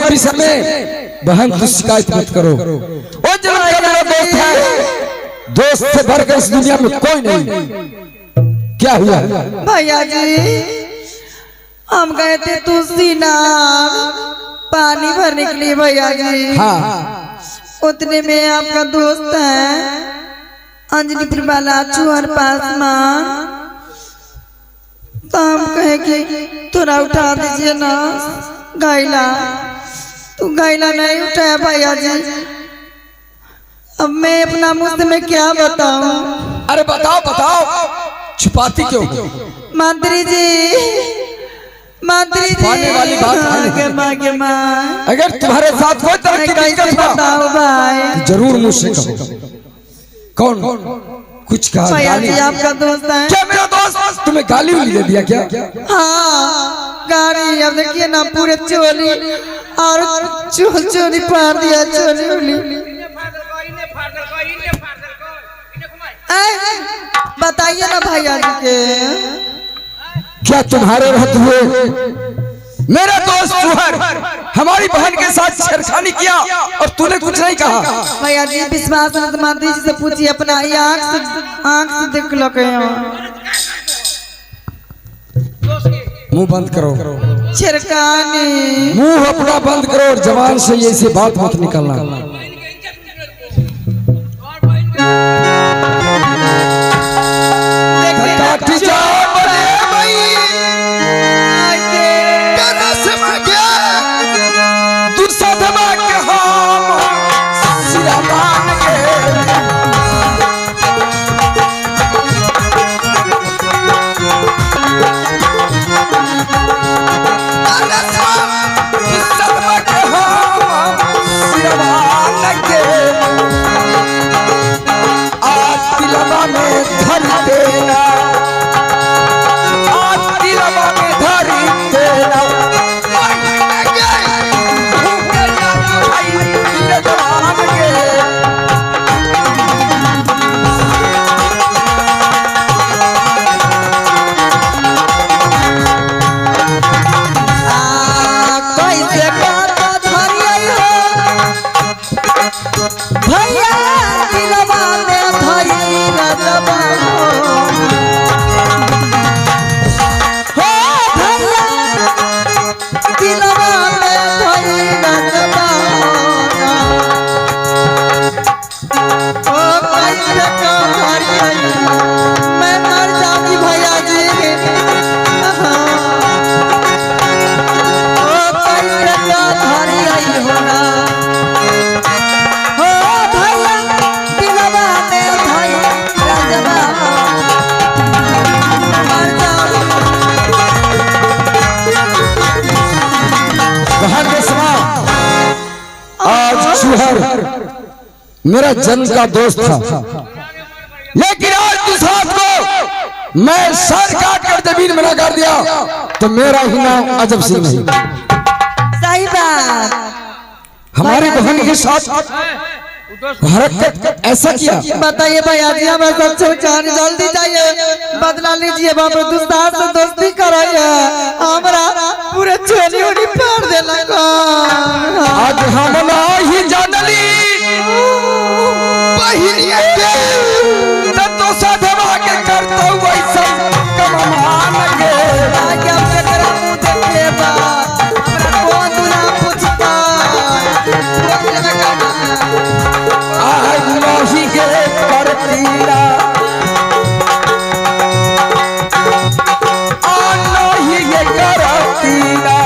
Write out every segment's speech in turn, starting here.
विषय में बहन तू शिकायत मत करो। वो जना मेरा दोस्त है, दोस्त से बढ़कर इस दुनिया में कोई नहीं। क्या हुआ भैया जी? हम गए थे तुलसी नाग पानी भरने के लिए भैया जी। हाँ, उतने में आपका दोस्त है अंजनी वाला चुहर पासमान, तो हम कहे कि थोड़ा उठा दीजिए ना गाइला। तू गाइला नहीं उठाया भैया जी। अब मैं अपना मुंह से मैं क्या बताऊं? अरे बताओ बताओ, छुपाती क्यों? मंत्री जी, मंत्री जी, छुपाने वाली बात है नहीं। अगर तुम्हारे साथ कोई तरह की दिक्कत बताओ भाई, जरूर मुझसे कहो। कौन कुछ कहा? भैया जी आपका दोस्त है। क्या मेरा दोस्त तुम्हें गाली वाली दे दिया क्या? हाँ गाड़ी, अब देखिए ना पूरे चोली और चोली फाड़ दिया, चोली। बताइए ना भैया जी के। क्या तुम्हारे रहते हुए मेरा दोस्त चूहर हमारी बहन के साथ छेड़खानी किया और तूने कुछ नहीं कहा? भैया जी विश्वास है तो मंत्री जी से पूछिए, अपना आँख से देख लो। मुंह बंद करो, छिड़कानी मुंह अपना बंद करो और जबान से ये ऐसी बात मत निकलना। मेरा जन्म का दोस्त था, लेकिन आज तू साथ को मैं सर काट कर जमीन में कर दिया तो मेरा ही नाम अजब सिंह नहीं। सही बात। हमारी बहन के साथ हरकत ऐसा किया। बताइए भैया जी, हमें सच्चे जल्दी जाइए, बदला लीजिए बाबू, दुस्तार से दोस्ती कराइए, हमारा पूरे चोली उड़ी फाड़ दे लगा। आज हम नहीं जानली तो साधवा के करता हुआ सब कमान लगे। आगे अब तेरा मुंह देखे बा, हमरा कौन दुना पूछता आज नहीं के करतीरा नहीं ये करतीरा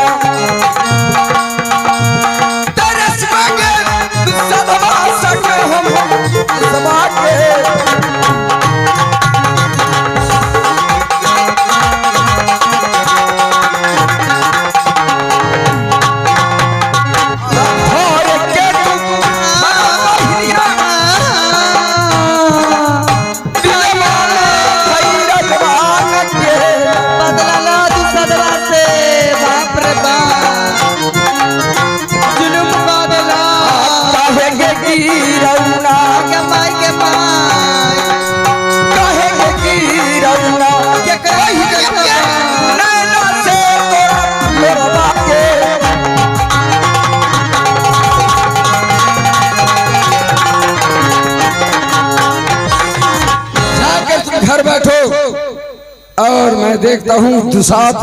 देखता हूँ दुसाध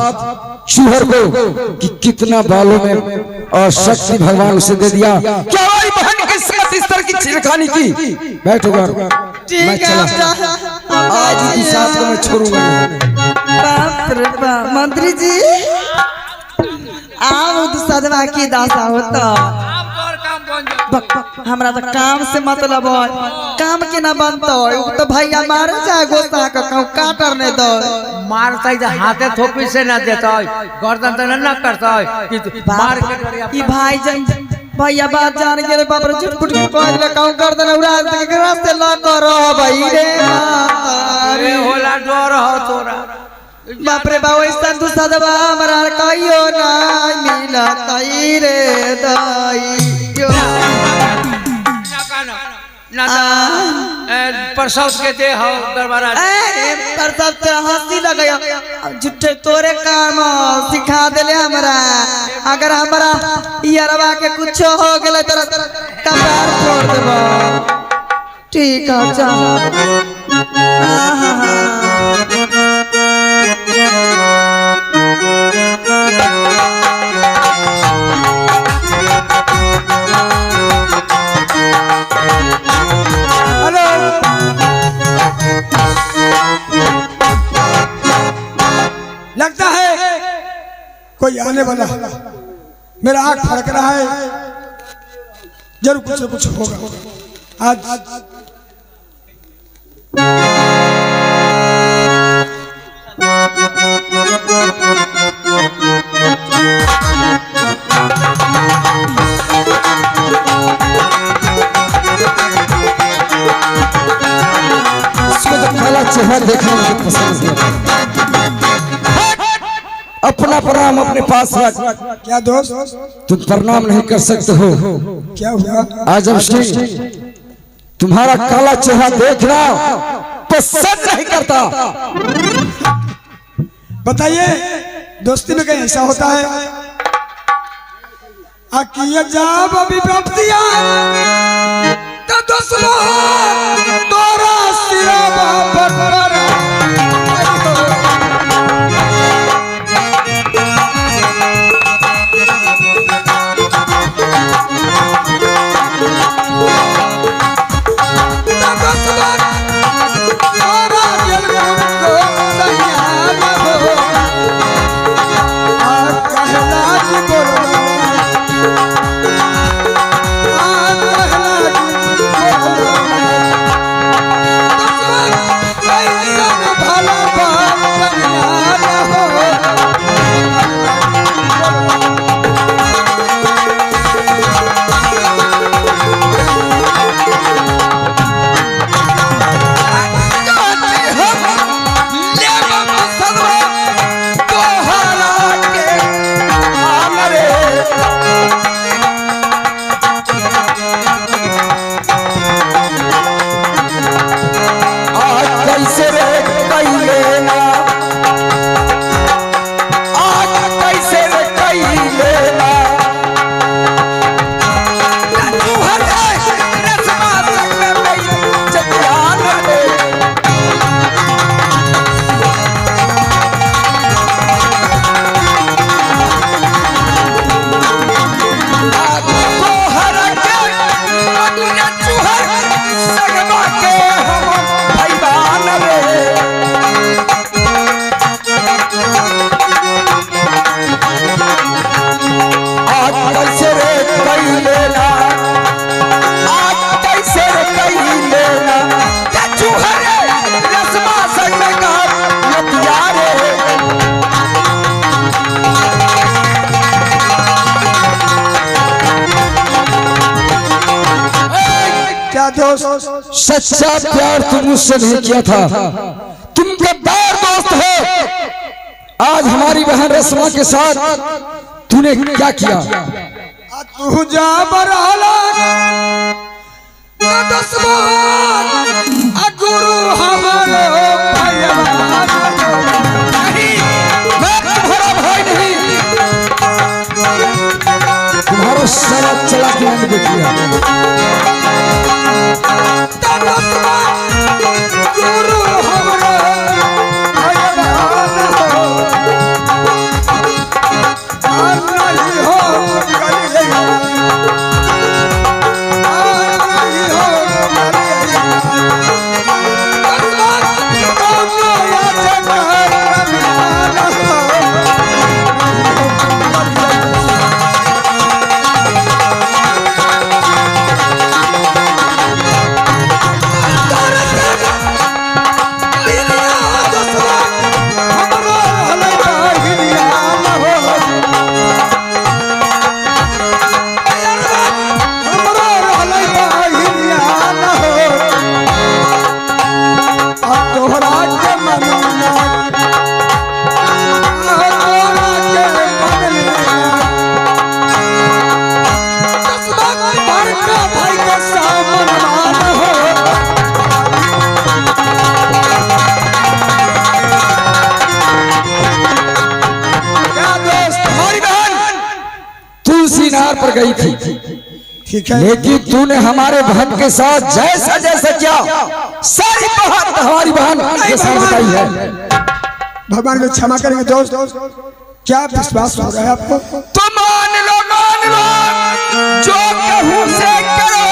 चूहर को कि कितना बालों में और शक्ति भगवान उसे दे दिया। क्या हमारी बहन की साथ इस तरह की छिड़खानी की? बैठोगा मैं चला, आज दुसाध को मैं छोड़ूंगा नहीं। बाप रे बाप, मंत्री जी आओ दुसाधवा की दासा होता। हमरा तो काम से मतलब है, काम के ना बनता है तो भैया मारे जाए गोसा का कहूँ काटर ने दो मारता है हाथे थोपी से ना देता है, गर्दन तो ना करता है कि मार के ई भाई जन भैया बात जान के बाप रे झुटपुट के कह ले कहूँ गर्दन उड़ा दे के रास्ते ला करो भाई रे अरे होला डर हो तोरा बाप रे बाप ऐसा दुसाधवा हमरा कहियो ना मिला तई रे दई ना परसव के दे हो दरबारा परसव ते हंसी लगया झूठे तोरे काम सिखा देले हमरा। अगर हमरा यारवा के कुछ हो गेले त कपार फोड़ देबो। ठीक है चल लगता है कोई आने वाला, मेरा आँख फड़क रहा है, जरूर कुछ न कुछ होगा आज। इसको तो काला चेहरा देखना मुझे पसंद है। अपना प्रणाम अपने पास रख। क्या दोस्त, तुम प्रणाम नहीं कर सकते हो। क्या हुआ? आजम सिंह तुम्हारा काला चेहरा देखना पसंद नहीं करता। बताइए दोस्ती में कहीं ऐसा होता है? आकिया जाब अभिव्यक्तियां तो दोस्तों तोरा सिरा बापर पर सच्चा प्यार तुम मुझसे नहीं किया था, तुम गद्दार दोस्त हो। आज हमारी बहन रस्मा के साथ तूने क्या किया? तू जा बरहला गुरु हमारो तुम्हारा सारा चला के मैंने देख लिया। गुरु हमारो शिकार पर गई थी, ठीक है। लेकिन तूने हमारे बहन के साथ जैसा जैसा किया सारी बात हमारी बहन के साथ बताई है। भगवान को क्षमा करेंगे दोस्त। क्या विश्वास हो रहा है आपको? तो मान लो जो कहूँ से करो,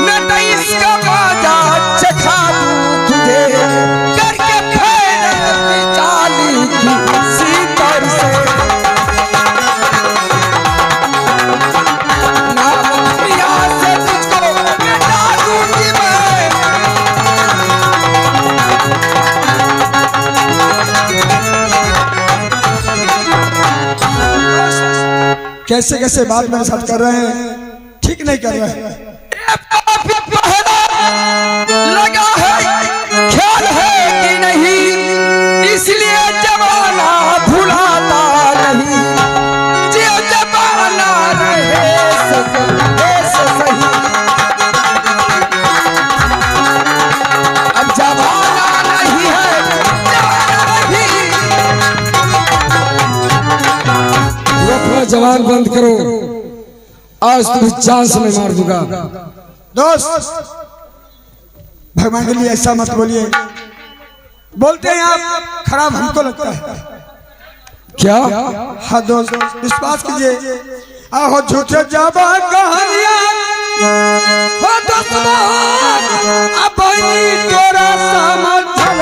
मैं तो इसका वादा चखा दूं तुझे, करके फैल चाली की सीकर से नाम प्रिया से तुझको मिटा दूंगी मैं। कैसे कैसे बात मेरे साथ कर रहे हैं, ठीक नहीं कर रहे हैं। लगा है ख्याल है कि नहीं, इसलिए जमाना भुलाता नहीं, जो जमाना रहे सही। अब जमाना नहीं है, जमाना नहीं। तू अपना जवान बंद करो, आज तुम्हें जान से मैं मार दूंगा। दोस्त भगवान के लिए ऐसा मत बोलिए, बोलते हैं आप खराब हमको लगता है। क्या? हाँ दोस्त विश्वास कीजिए। आहो झूठे जाबा कहानियां हो दोस्त अब तोरा समझल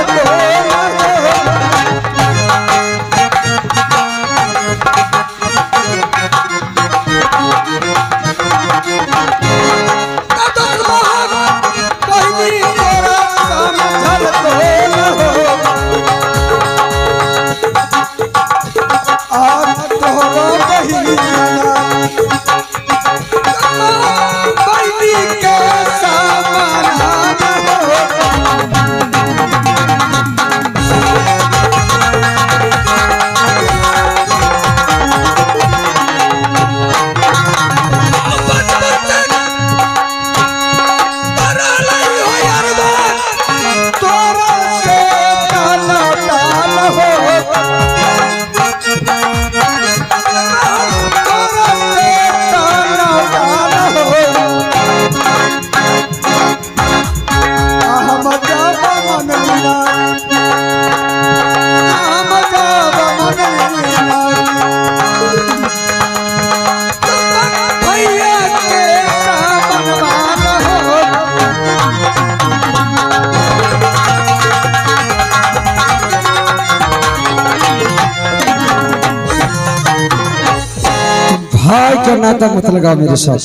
भाई का नाता मत लगा मेरे साथ।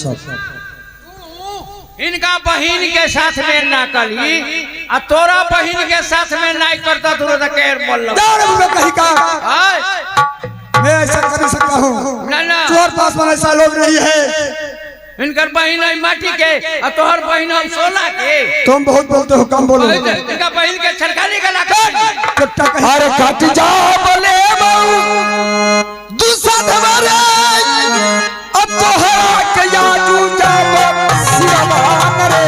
इनका बहन के साथ में ना कली आ तोरा बहन के साथ में नहीं करता तू तो केर बोल कहीं का हाय मैं ऐसा कर सकता हूँ। ना ना चोर पास में ऐसा लोग नहीं है। इनकर बहन है माटी के आ तोहर बहन है सोना के। तुम बहुत बोलते हो, कम बोलो। इनका बहन के छड़काने का लाकर अरे कट जा बोले दूसरा हमारे अब तो हरा के यादू जब सियामान रे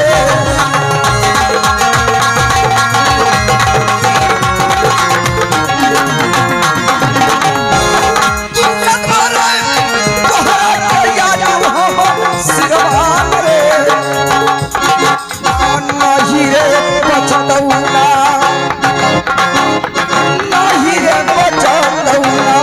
दूसरा हमारे तो हरा के यादू हम सियामान रे नहीं रे पछतौना नहीं रे पछतौना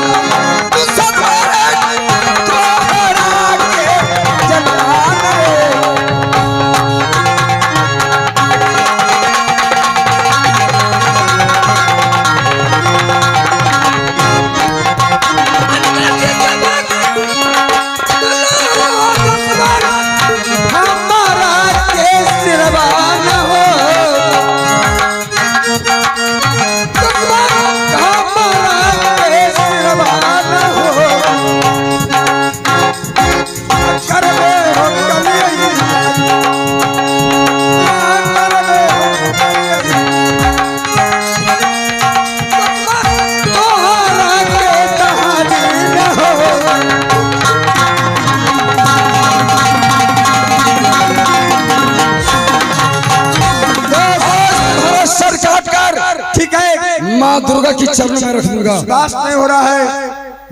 माँ दुर्गा की चरण में रख दूंगा। विश्वास नहीं हो रहा है,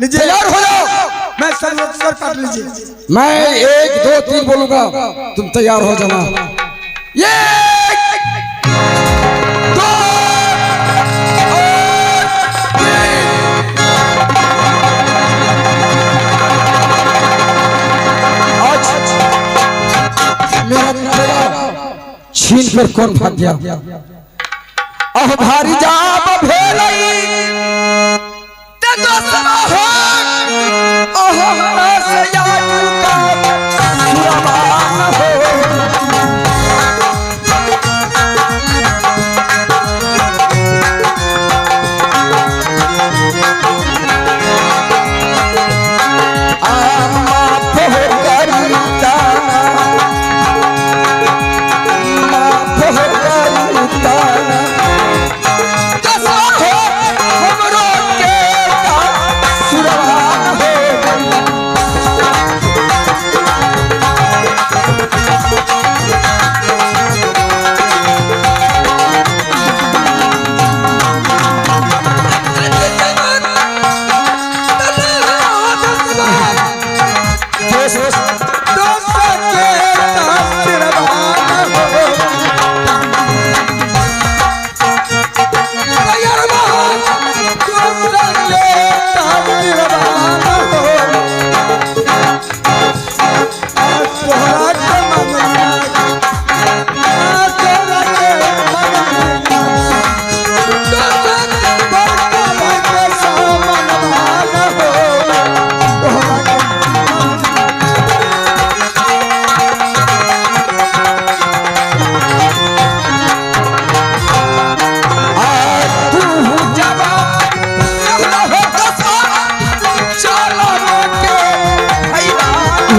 लीजिए तैयार हो जाओ, मैं सर काट लीजिए। मैं 1 2 3 बोलूंगा, तुम तैयार हो जाना। ये 2 छीन कर कौन भाग गया? अह भारी जाप भेलई ते दोसरा हो, अह से याजू का सुरबान हो।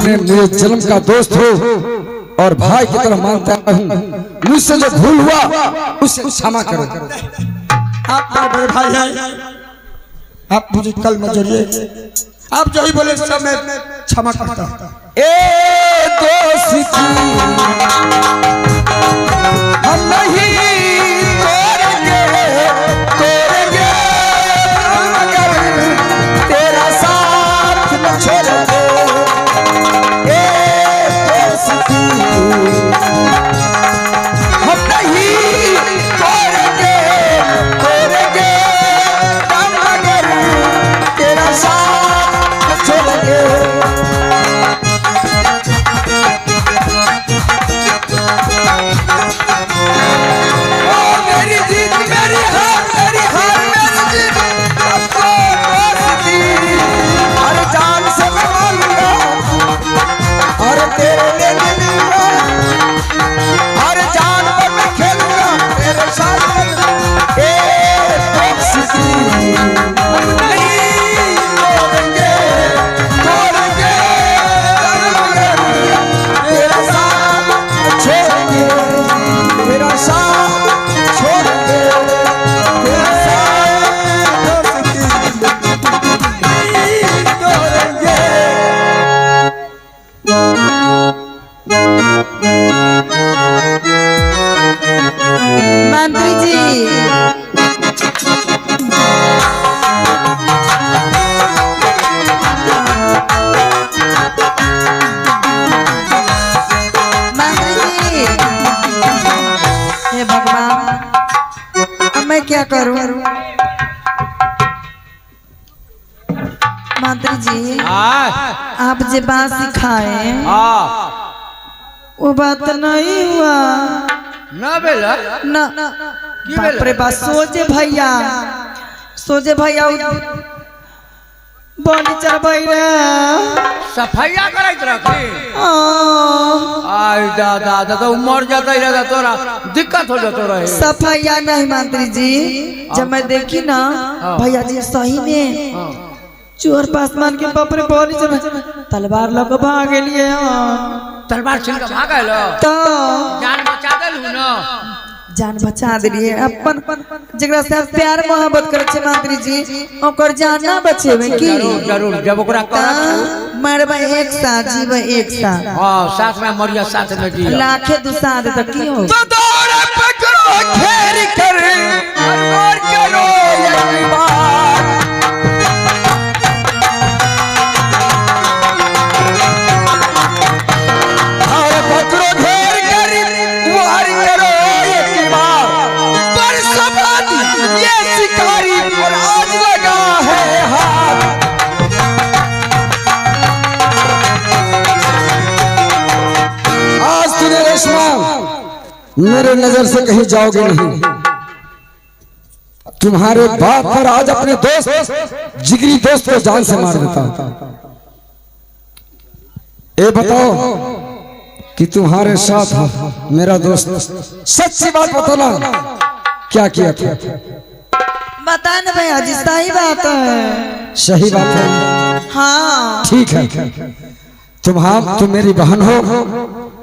मेरे जन्म का दोस्त हो और भाई की तरह मानता हूँ, मुझसे जो भूल हुआ उसे क्षमा करो। आप मेरे बड़े भाई हैं, आप मुझे कल मत जोड़िए। आप जो ही बोले सब मैं क्षमा करता हूँ। ए दोस्ती हम नहीं तोड़ेंगे, तोड़ेंगे मगर तेरा साथ न छोड़ेंगे। हम नहीं तोड़ेंगे, तोड़ेंगे मगर तेरा साथ न छोड़ेंगे। मेरी जीत मेरी हार, मेरी हार मेरी जीत, सबको दोस्ती हर जान से मैं मानूंगा और तेरे लिए मिलूंगा, हर जान पर मैं खेलूंगा तेरे साथ। ए दोस्ती हम नहीं तोड़ेंगे, तोड़ेंगे मगर तेरा साथ छोड़ेंगे, तेरा साथ छोड़ेंगे, तेरा साथ नहीं तोड़ेंगे। मंत्री जी, मंत्री जी, हे भगवान, अब मैं क्या करूं? मंत्री जी, आप जो बात सिखाए वो बात नहीं हुआ ना बेला ना। बाप रे बाप, सोचे भैया, सोचे भैया बोली चल भैया सफाइया करत रखी। आ, आई दादा दादा मर जाता ही रहता, तोरा दिक्कत हो जाता रहे। सफाइया नहीं मंत्री जी, जब मैं देखी ना भैया जी सही में चोर पासमान के बाप रे बोली चल तलवार लग भाग गेलिए। तलवार छीन के भाग आइलो तो जान बचा देलहु न, जान बचा दिलिए। अपन जकरा से आप प्यार मोहब्बत करे छे मंत्री जी, ओकर जान ना बचेबे की? जरूर जरूर, जब ओकरा करत मरबे एक साथ जीवे एक साथ, हां साथ में मरिया साथ में जी लाखे दुसा दे तो की हो? तो दौड़े पकड़ो घेर कर और करो एक बार, मेरे नजर से कहीं जाओगे नहीं। तुम्हारे बाप पर आज अपने दोस्त जिगरी दोस्त को जान से मार देता। ये बताओ कि तुम्हारे साथ मेरा दोस्त सच्ची बात बताना क्या किया था? बता ना भैया जी, सही बात है। सही बात है। हाँ ठीक है, तुम मेरी बहन हो,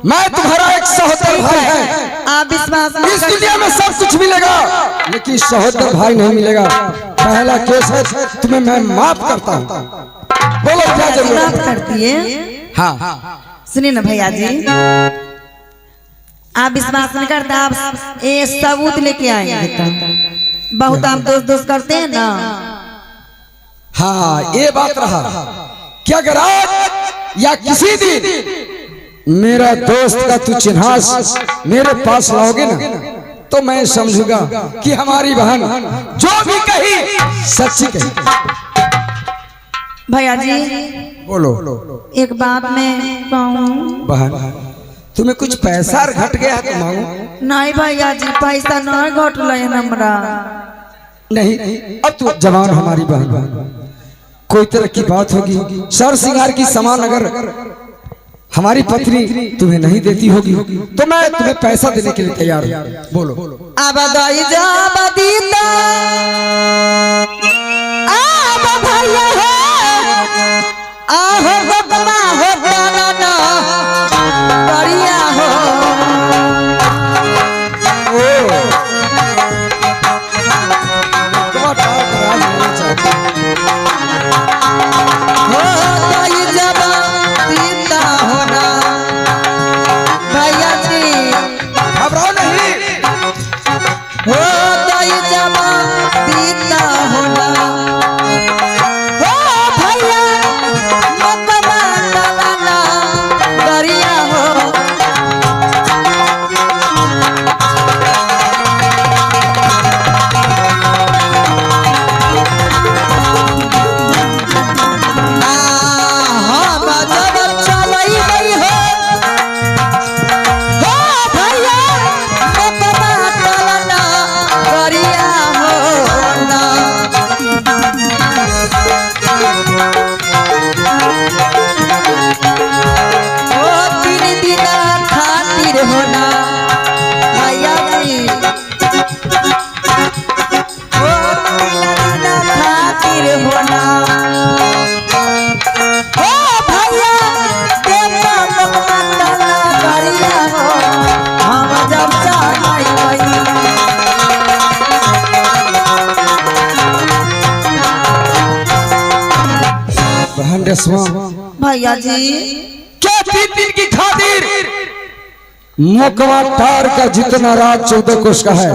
मैं तुम्हारा एक सहोदर भाई है। आप विश्वास नहीं इस करते। दुनिया में सब कुछ मिलेगा लेकिन सहोदर भाई नहीं मिलेगा। पहला केस है, तुम्हें मैं माफ करता हूँ। बोलो क्या जरूरत माफ है? करती है। हाँ सुनिए ना भैया जी, आप विश्वास नहीं करते, आप ये सबूत लेके आएंगे तब। बहुत आप दोस्त दोस्त करते हैं ना। हाँ, ये बात रहा कि अगर आज या किसी दिन मेरा दोस्त का तू चिन्हास मेरे पास लाओगे ना, तो मैं समझूंगा कि हमारी बहन जो भी कही सच्ची कही। भैया जी बोलो एक बात मैं कहूँ। बहन, तुम्हें कुछ पैसा घट गया है तो मांगो। नहीं भैया जी, पैसा नहीं घटल है हमरा। नहीं, अब तू जवान हमारी बहन, कोई तरह की बात होगी, सर सिंगार की सामान अगर हमारी पत्नी तुम्हें नहीं देती होगी तो मैं तुम्हें पैसा देने के लिए तैयार हूँ। बोलो। अब दाई जा बदीता अब भैया है आहो बकमा हो ना बढ़िया हो। हो दाई जा बदीता हो ना भैया जी। घबराओ नहीं। हो दाई जा बदीता हो ना। हो भैया मकमा डाला बढ़िया हो। होना भैया जी, ओ ना खातिर होना। ओ भैया देखा मकमला बढ़िया हो। हम जब चाहई वही बहन रस्मा, भैया जी क्या 3 दिन की खातिर मुकवा तार का जितना राज 14 कोष का है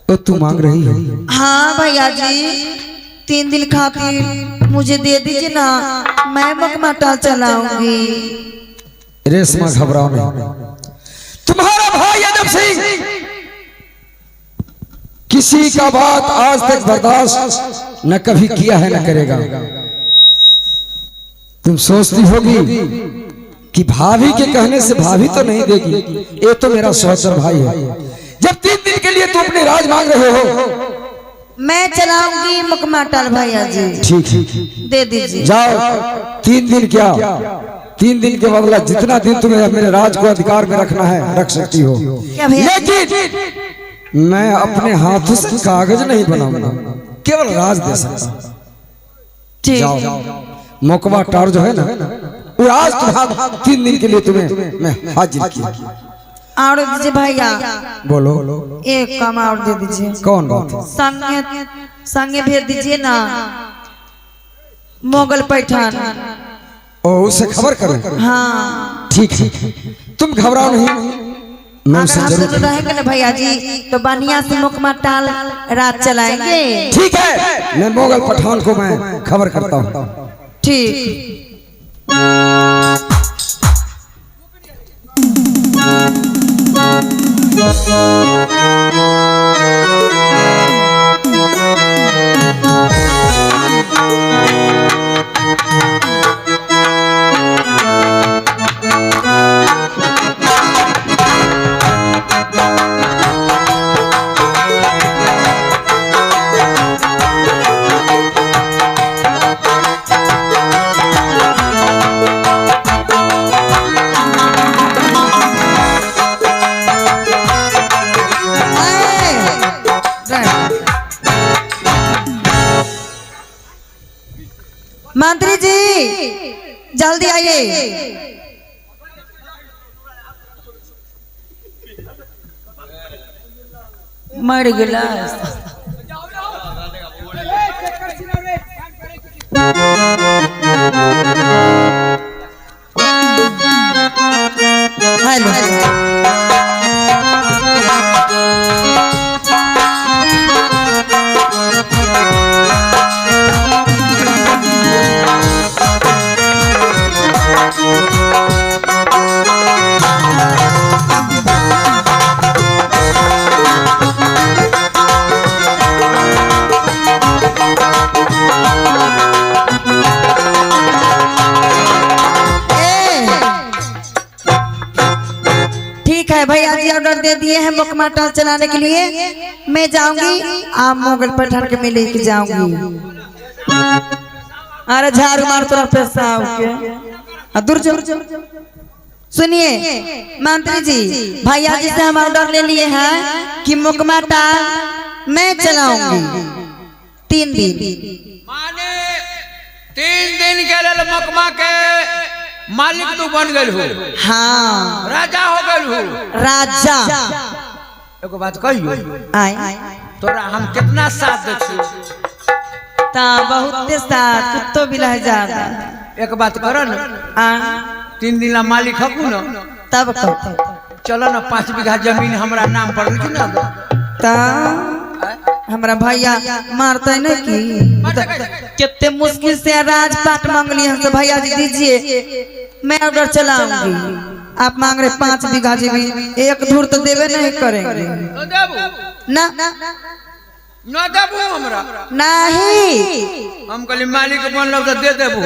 तो तू मांग रही है? हाँ भैया जी, 3 दिन खातिर मुझे दे दीजिए ना, मैं मकमाटा चलाऊंगी। रेशमा घबराओ नहीं। तुम्हारा भाई अजब सिंह किसी का बात आज तक बर्दाश्त न कभी किया है न करेगा। तुम सोचती होगी कि भाभी के कहने से भाभी तो नहीं देगी, ये तो मेरा सहोदर भाई है। जब 3 दिन के लिए तुम अपने राज मांग रहे हो, मैं चलाऊंगी मकमाटा भैया जी। ठीक है दे दीजिए। जाओ। 3 दिन क्या, 3 दिन के बदला जितना दिन तुम्हें मेरे राज को अधिकार में रखना है रख सकती हो, क्या भैया? लेकिन मैं अपने हाथों से कागज नहीं बनाऊंगा, केवल राज दे सकता। ठीक। जाओ। मोकवा टार जो है ना, वो आज तुम्हारा 3 दिन के लिए तुम्हें मैं हाजिर किया। और दीजिए भैया। बोलो। एक कम और दे दीजिए। कौन बात है? संगे संगे भेज दीजिए ना, मोगल पैठान। ओ, उसे खबर करो। हाँ ठीक है, तुम घबराओ नहीं, मैं उसे अगर जरूर। हम रहेंगे ना भैया जी तो बढ़िया से मुकमाटाल रात चलाएंगे। ठीक है, मैं मोगल पठान को मैं खबर करता हूँ। ठीक। मंत्री जी जल्दी आइए। मर गया हेलो ठीक है भैया जी ऑर्डर दे दिए हैं मुकमा टाल चलाने के लिए। मैं जाऊंगी आप मुगल पठान के में लेके जाऊंगी। अरे झाड़ू मार तोरा पैसा के दूर सुनिए मंत्री जी भैया जी से हम ऑर्डर ले लिए हैं कि मुकमा टाल मैं चलाऊंगी 3 दिन। माने 3 दिन के लिए मुकमा के मालिक तू बन गए हो। हाँ राजा हो गए हो। राजा एगो बात कहियो आए तोरा हम कितना साथ दे छी ता बहुत साथ कुत्तो भी रह जाता। एक बात करो न 3 दिन ला मालिक हकू न तब चलो न 5 बीघा जमीन हमरा नाम पर लिख ना दो ता हमरा भैया मारते न की कितने मुश्किल से राजपाट मांग लिए हमसे भैया जी दीजिए मैं ऑर्डर चलाऊंगी। आप मांग रहे 5 बीघा जमीन 1 धूर तो देवे नहीं करेंगे ना न देबू हमरा नहीं। हम कहली मालिक बनलो तो दे देबू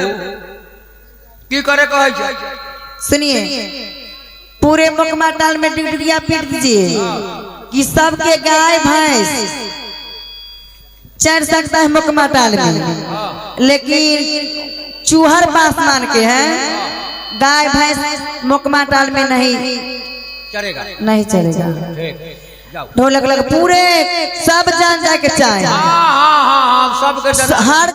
की करे कहै छै। सुनिए पूरे मुकमा टाल में डिगडिया पीट दीजिए कि सबके गाय भैंस चढ़ सकता है मुकमा टाल में, लेकिन चूहर पासमान के हैं गाय भैंस मुकमा टाल में नहीं चलेगा नहीं चलेगा। ढोलक लग पूरे सब जान जाके चाहे हाँ सबके हर